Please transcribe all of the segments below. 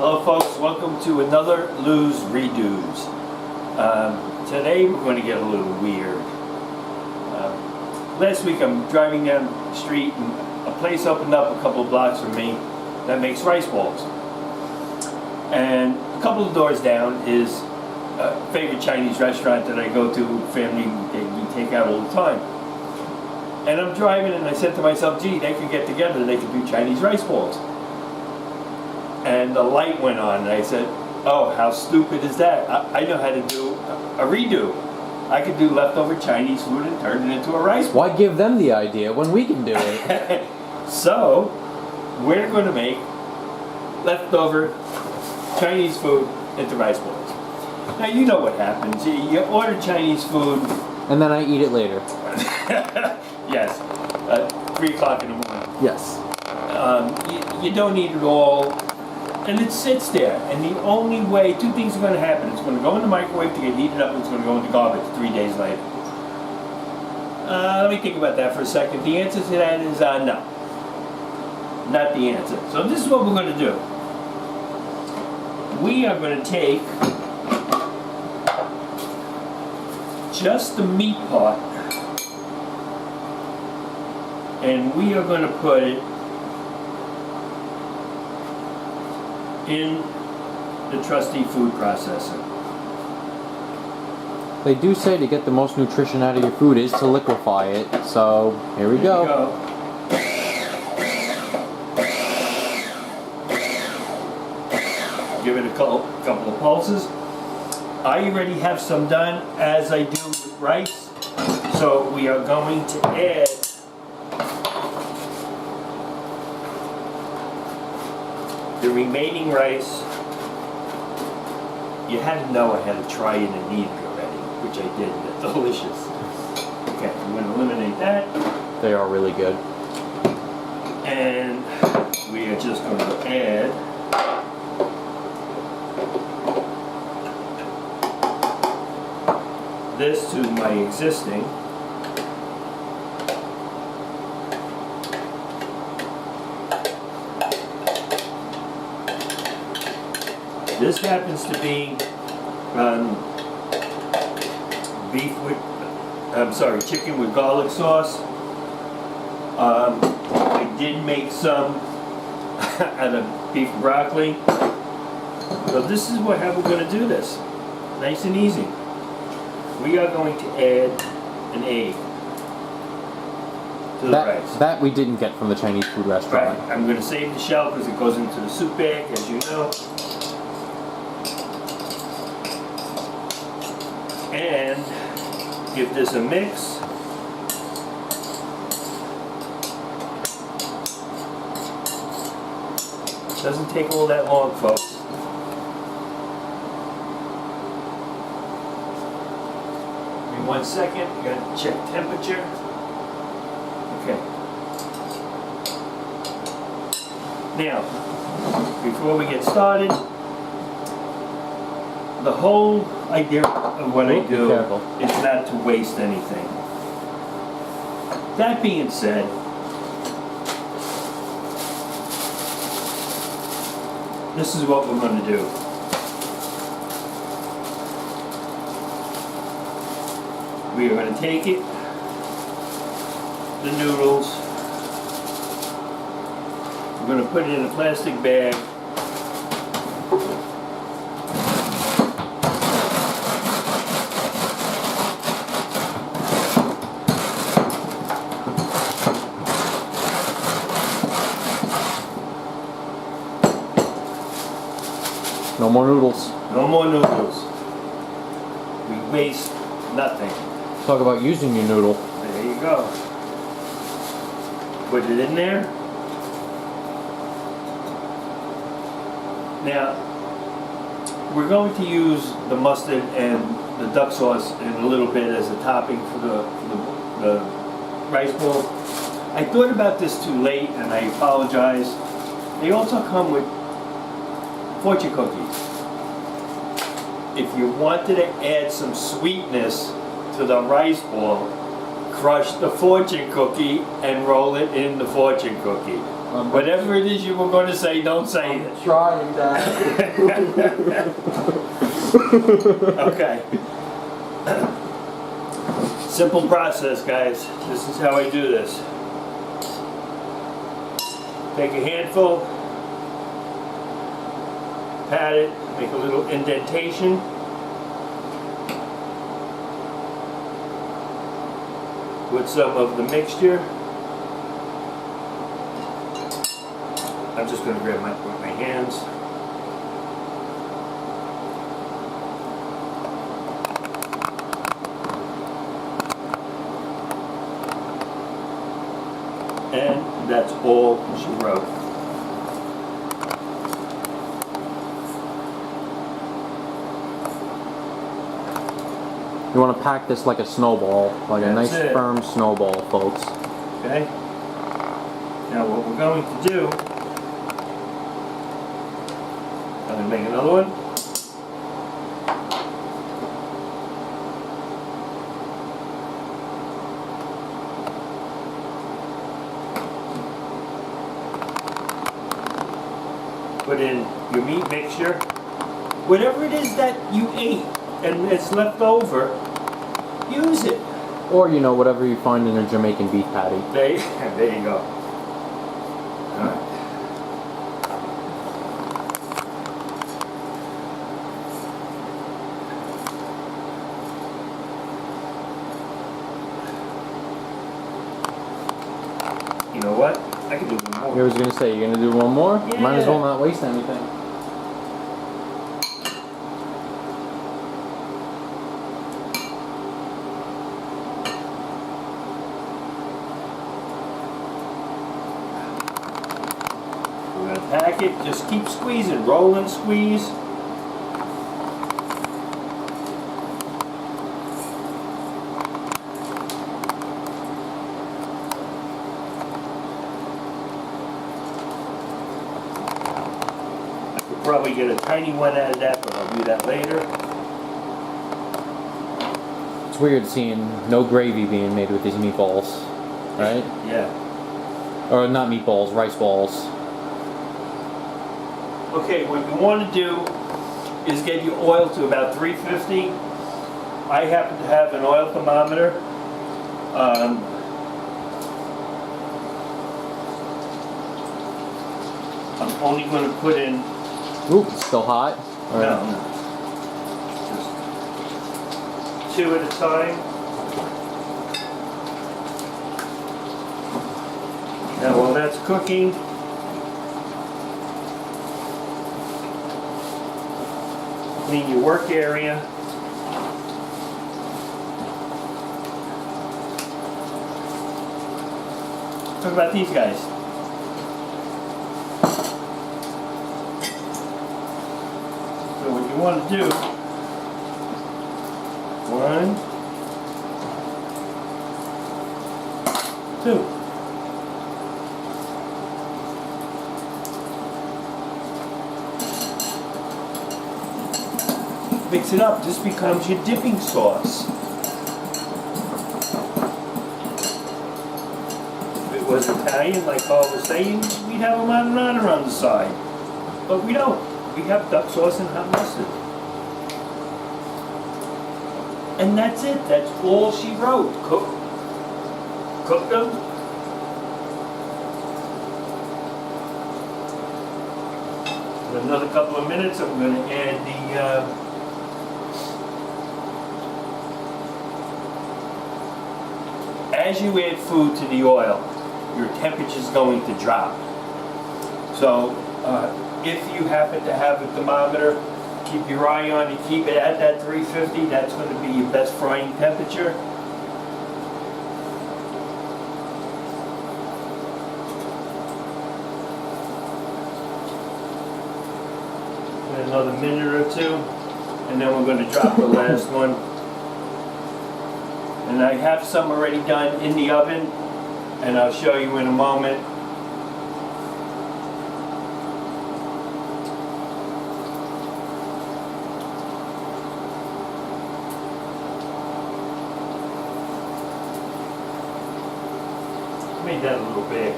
Hello folks, welcome to another Lou's Redos. Today we're going to get a little weird. Last week I'm driving down the street and a place opened up a couple of blocks from me that makes rice balls. And a couple of doors down is a favorite Chinese restaurant that I go to, family, we take out all the time. And I'm driving and I said to myself, gee, they could get together, they could do Chinese rice balls. And the light went on and I said, oh, how stupid is that? I know how to do a redo. I could do leftover Chinese food and turn it into a rice ball. Why give them the idea when we can do it? So, we're going to make leftover Chinese food into rice balls. Now, you know what happens. You order Chinese food. And then I eat it later. Yes. 3 o'clock in the morning. Yes. You don't eat it all. And it sits there, and the only way, 2 things are going to happen. It's going to go in the microwave to get heated up, and it's going to go in the garbage 3 days later. Let me think about that for a second. The answer to that is no. Not the answer. So this is what we're going to do. We are going to take just the meat part, and we are going to put it in the trusty food processor. They do say to get the most nutrition out of your food is to liquefy it, so here we go. Give it a couple of pulses. I already have some done, as I do with rice, so we are going to add the remaining rice. You had to know I had to try it and eat it already, which I did. They're delicious. Okay, I'm going to eliminate that. They are really good. And we are just going to add this to my existing. This happens to be chicken with garlic sauce. I did make some out of beef broccoli. So this is how we're going to do this. Nice and easy. We are going to add an egg to the rice. That we didn't get from the Chinese food restaurant. Right. I'm going to save the shell because it goes into the soup bag, as you know. And give this a mix. Doesn't take all that long, folks. Give me 1 second. You got to check temperature. Okay. Now, before we get started, the whole idea of what I do is not to waste anything. That being said, this is what we're going to do. We are going to take it, the noodles, we're going to put it in a plastic bag. No more noodles. No more noodles. We waste nothing. Talk about using your noodle. There you go. Put it in there. Now, we're going to use the mustard and the duck sauce in a little bit as a topping for the rice bowl. I thought about this too late and I apologize. They also come with fortune cookies. If you wanted to add some sweetness to the rice ball, crush the fortune cookie and roll it in the fortune cookie. Whatever it is you were going to say, don't say it. I'm trying, Dad. Okay. Simple process, guys. This is how I do this. Take a handful, pat it, make a little indentation. With some of the mixture. I'm just going to grab with my hands. And that's all she wrote. You want to pack this like a snowball, like a nice firm snowball, folks. Okay? Now what we're going to do, I'm going to make another one. Put in your meat mixture. Whatever it is that you ate and it's left over, use it. Or, you know, whatever you find in a Jamaican beef patty. There you go. All right. You know what? I can do one more. I was going to say, you're going to do one more? Yeah. Might as well not waste anything. We're going to pack it. Just keep squeezing. Roll and squeeze. Probably get a tiny one out of that, but I'll do that later. It's weird seeing no gravy being made with these meatballs, right? Yeah. Or not meatballs, rice balls. Okay, what you want to do is get your oil to about 350. I happen to have an oil thermometer. I'm only going to put in. Ooh, it's still hot. No. Just 2 at a time. Now while that's cooking, clean your work area. Talk about these guys. So what you want to do, 1, 2. Mix it up, this becomes your dipping sauce. If it was Italian, like Paul was saying, we'd have a marinara on the side. But we don't. We have duck sauce and hot mustard. And that's it. That's all she wrote. Cook them. In another couple of minutes, I'm going to add the as you add food to the oil, your temperature is going to drop. So if you happen to have a thermometer, keep your eye on it, keep it at that 350. That's going to be your best frying temperature. And another minute or 2, and then we're going to drop the last one. And I have some already done in the oven, and I'll show you in a moment. Made that a little big.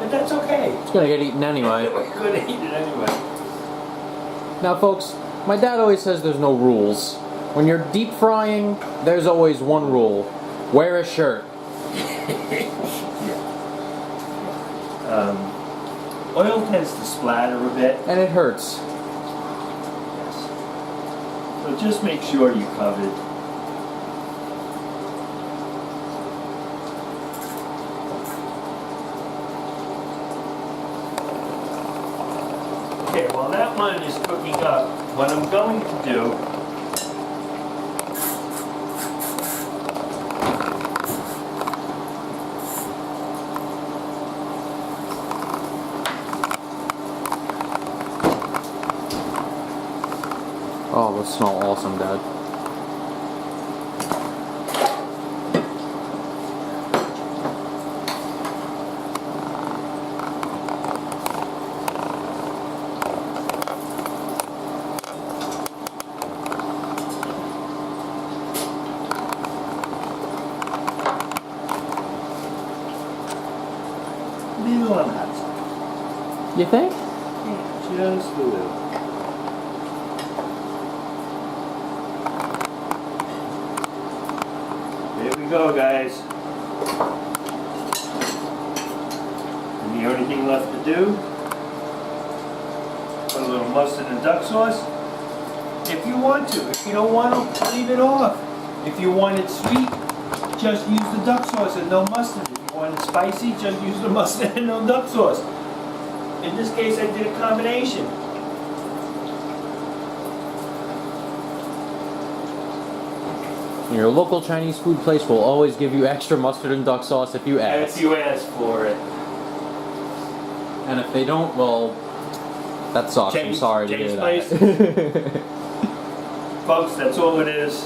And but that's okay. It's gonna get eaten anyway. We're gonna eat it anyway. Now, folks, my dad always says there's no rules. When you're deep frying, there's always one rule: wear a shirt. Oil tends to splatter a bit. And it hurts. Yes. So just make sure you covered. Okay, while that one is cooking up, what I'm going to do Oh, those smell awesome, Dad. little on that side. You think? Yeah, just a little. There we go, guys. And the only thing left to do, put a little mustard and duck sauce. If you want to. If you don't want to, leave it off. If you want it sweet, just use the duck sauce and no mustard. If you want it spicy, just use the mustard and no duck sauce. In this case, I did a combination. Your local Chinese food place will always give you extra mustard and duck sauce if you ask. If you ask for it. And if they don't, well, that sucks. I'm James- sorry to James hear that. Folks, that's all it is.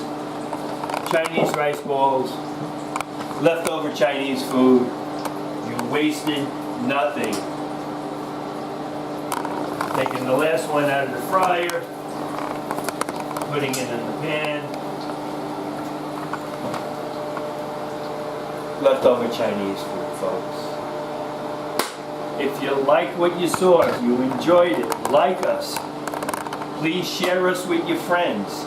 Chinese rice balls, leftover Chinese food. You wasted nothing. Taking the last one out of the fryer, putting it in the pan. Leftover Chinese food, folks. If you like what you saw, if you enjoyed it, like us, please share us with your friends.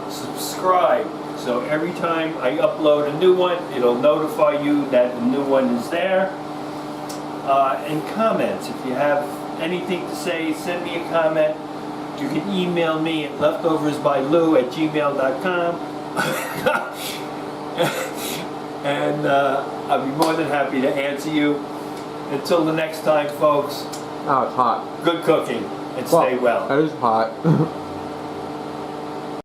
Subscribe, so every time I upload a new one, it'll notify you that the new one is there. And comments, if you have anything to say, send me a comment. You can email me at leftoversbylou@gmail.com. And I'll be more than happy to answer you. Until the next time, folks, Oh, it's hot. good cooking and stay well. That is hot.